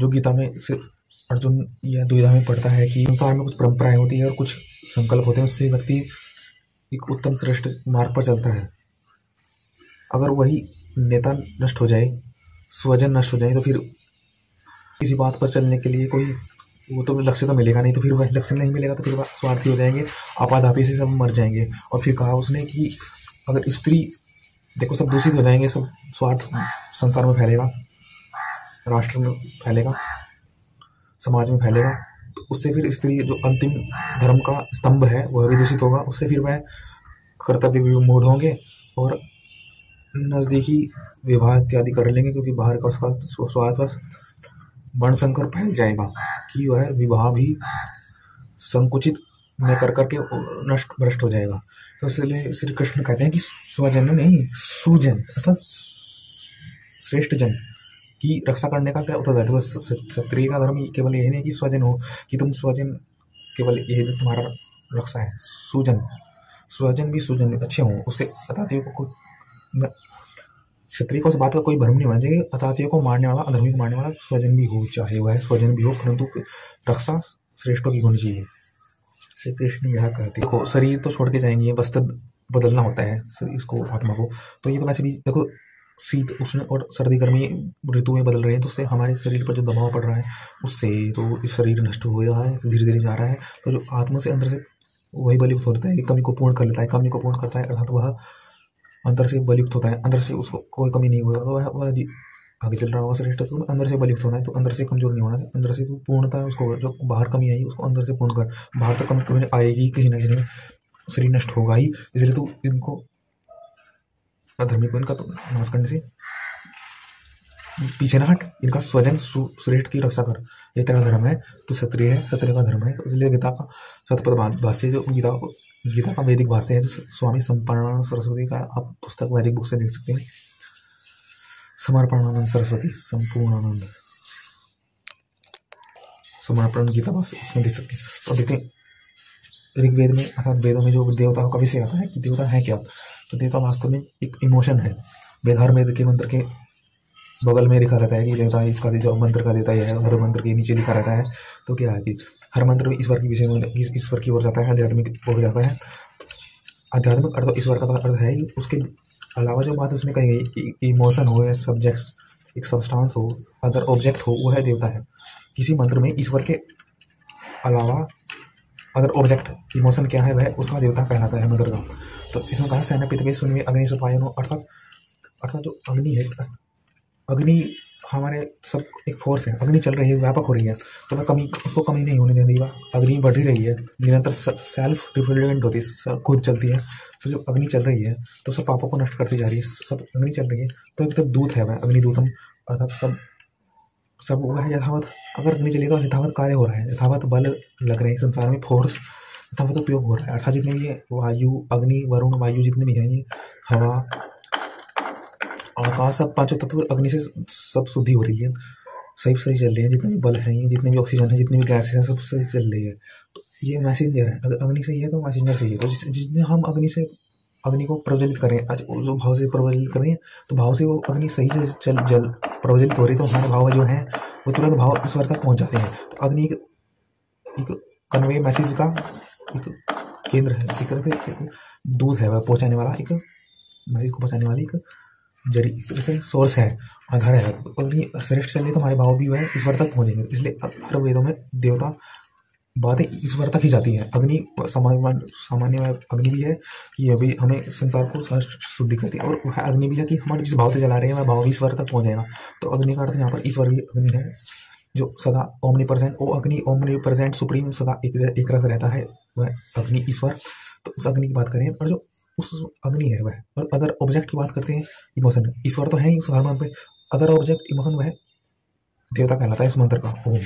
जो गीता में से अर्जुन यह दुविधा में पड़ता है कि संसार में कुछ परंपराएं होती है और कुछ संकल्प होते हैं, उससे व्यक्ति एक उत्तम श्रेष्ठ मार्ग पर चलता है। अगर वही नेता नष्ट हो जाए, स्वजन नष्ट हो जाए, तो फिर किसी बात पर चलने के लिए कोई वो तो लक्ष्य तो मिलेगा नहीं, तो फिर वह लक्ष्य नहीं मिलेगा तो फिर वह स्वार्थी हो जाएंगे, आपाधापी से सब मर जाएंगे। और फिर कहा उसने कि अगर स्त्री, देखो सब दूषित हो जाएंगे, सब स्वार्थ संसार में फैलेगा, राष्ट्र में फैलेगा, समाज में फैलेगा, तो उससे फिर स्त्री जो अंतिम धर्म का स्तंभ है वह भी दूषित होगा, उससे फिर वह कर्तव्य भी मूढ़ होंगे और नज़दीकी विवाह इत्यादि कर लेंगे, क्योंकि बाहर का उसका स्वार्थवश वर्णशंकर फैल जाएगा कि वह विवाह भी संकुचित में कर करके नष्ट भ्रष्ट हो जाएगा। तो इसलिए श्री कृष्ण कहते हैं कि स्वजन नहीं, सुजन अर्थात श्रेष्ठ जन की रक्षा करने का क्या उत्तरदायित्व। तो क्षत्रिय का धर्म केवल यही नहीं कि स्वजन हो, कि तुम स्वजन केवल यही तो तुम्हारा रक्षा है। सुजन, स्वजन भी सुजन अच्छे हों, उससे अतातियों को क्षत्रिय को उस बात का कोई भ्रम नहीं होना चाहिए, अतातियों को मारने वाला, अधर्मी को मारने वाला स्वजन भी हो, चाहे वह स्वजन भी हो, परंतु रक्षा श्रेष्ठों की होनी चाहिए। श्री कृष्ण यह कहते देखो शरीर तो छोड़ के जाएंगे, वस्त्र बदलना होता है इसको, आत्मा को। तो ये तो वैसे भी देखो शीत उष्ण और सर्दी गर्मी ऋतुएं बदल रही हैं, तो उससे हमारे शरीर पर जो दबाव पड़ रहा है उससे तो इस शरीर नष्ट हो रहा है, धीरे धीरे जा रहा है। तो जो आत्मा से अंदर से वही बलयुक्त होता है, कमी को पूर्ण कर लेता है, कमी को पूर्ण करता है, अर्थात वह अंदर से बलयुक्त होता है, अंदर से उसको कोई कमी नहीं होगा, तो वह आगे चल रहा होगा श्रेष्ठ। तो अंदर से बलयुक्त होना है, तो अंदर से कमजोर नहीं होना है, अंदर से तो पूर्णता है उसको, जो बाहर कमी आई उसको अंदर से पूर्ण कर। बाहर तो कमी कमी आएगी, किसी न किसी में शरीर नष्ट होगा ही, इसलिए तो इनको अधर्मी को इनका तो नाश करने से पीछे ना हट, इनका स्वजन श्रेष्ठ की रक्षा कर, ये तेरा धर्म है, तो क्षत्रिय है, क्षत्रिय का धर्म है। तो इसलिए गीता का शतपथ भाष्य, जो गीता का वैदिक भाष्य है, जो स्वामी समर्पणानंद सरस्वती का आप पुस्तक वैदिक बुक से देख सकते हैं, समर्पणानंद सरस्वती संपूर्णानंद समर्पण गीता भाष्य, उसमें देख सकते हैं। तो देखते हैं ऋग्वेद में अर्थात वेदों में जो देवताओं का विषय आता है कि देवता है क्या, तो देवता वास्तव में एक इमोशन है। हर वेद के मंत्र के बगल में लिखा रहता है कि देवता इसका देता, मंत्र का देता है, हर मंत्र के नीचे लिखा रहता है। तो क्या है कि हर मंत्र में ईश्वर की विषय में ईश्वर की ओर जाता है, आध्यात्मिक ओर जाता है। आध्यात्मिक अर्थ ईश्वर का अर्थ है, उसके अलावा जो बात उसमें कही गई, इमोशन हो या सब्जेक्ट्स, एक सब्सटेंस हो, अदर ऑब्जेक्ट हो, वो है देवता है। किसी मंत्र में ईश्वर के अलावा अदर ऑब्जेक्ट इमोशन क्या है, वह उसका देवता कहलाता है मंत्र का। तो इसमें कहा सेना पितवे सुनवे अग्नि सुपायनो, अर्थात जो अग्नि है, अग्नि हमारे सब एक फोर्स है, अग्नि चल रही है, व्यापक हो रही है, तो वह कमी, उसको कमी नहीं होने देनी, वह अग्नि बढ़ ही रही है, निरंतर सेल्फ रिफ्लेक्ट होती है, खुद चलती है। तो जब अग्नि चल रही है तो सब पापों को नष्ट करती जा रही है, सब अग्नि चल रही है। तो एक तक दूत है वह अग्निदूतम, अर्थात सब वह यथावत, अगर अग्नि चली तो यथावत कार्य हो रहा है, यथावत बल लग रहे हैं संसार में, फोर्स यथावत उपयोग हो रहा है। अर्थात जितने भी ये वायु, अग्नि, वरुण, वायु जितने भी हैं, ये हवा, आकाश, सब पांचों तत्व अग्नि से सब शुद्धि हो रही है, सही चल रही है। जितने भी बल हैं, ये जितने भी ऑक्सीजन है, जितने भी गैसेस हैं, सब सही चल रही है। तो ये मैसेंजर है, अगर अग्नि से ही है तो मैसेंजर से ही है। तो जितने हम अग्नि को प्रज्वलित करें, जो भाव से प्रज्वलित करें, तो भाव से वो अग्नि सही से जल प्रज्वलित हो रही, तो हमारे भाव जो हैं वो तुरंत भाव ईश्वर तक पहुंच जाते हैं। तो अग्नि एक कन्वे मैसेज का एक केंद्र है, एक तरह से दूध है, वह पहुंचाने वाला, एक मैसेज को पहुंचाने वाली एक जरिए सोर्स है, आधार है। तो अग्नि श्रेष्ठ चलिए तो हमारे भाव भी वह ईश्वर तक पहुंचेंगे। इसलिए हर वेदों में देवता बातें ईश्वर तक ही जाती हैं। अग्नि सामान्य अग्नि भी है कि ये भी हमें संसार को शुद्धि करती है, और वह अग्नि भी है कि हमारे जिस भाव से जला रहे हैं वह भाव भी ईश्वर तक पहुंच जाएगा। तो अग्नि का अर्थ यहाँ पर ईश्वर भी अग्नि है, जो सदा ओमनी प्रेजेंट, ओ अग्नि ओमनी प्रेजेंट सुप्रीम, सदा एक रस रहता है, वह अग्नि ईश्वर। तो उस अग्नि की बात करें, और जो उस अग्नि है वह, और अदर ऑब्जेक्ट की बात करते हैं, इमोशन, ईश्वर तो है ही उस हर मंत्र पे, अदर ऑब्जेक्ट इमोशन वह देवता कहलाता है इस मंत्र का। ओम।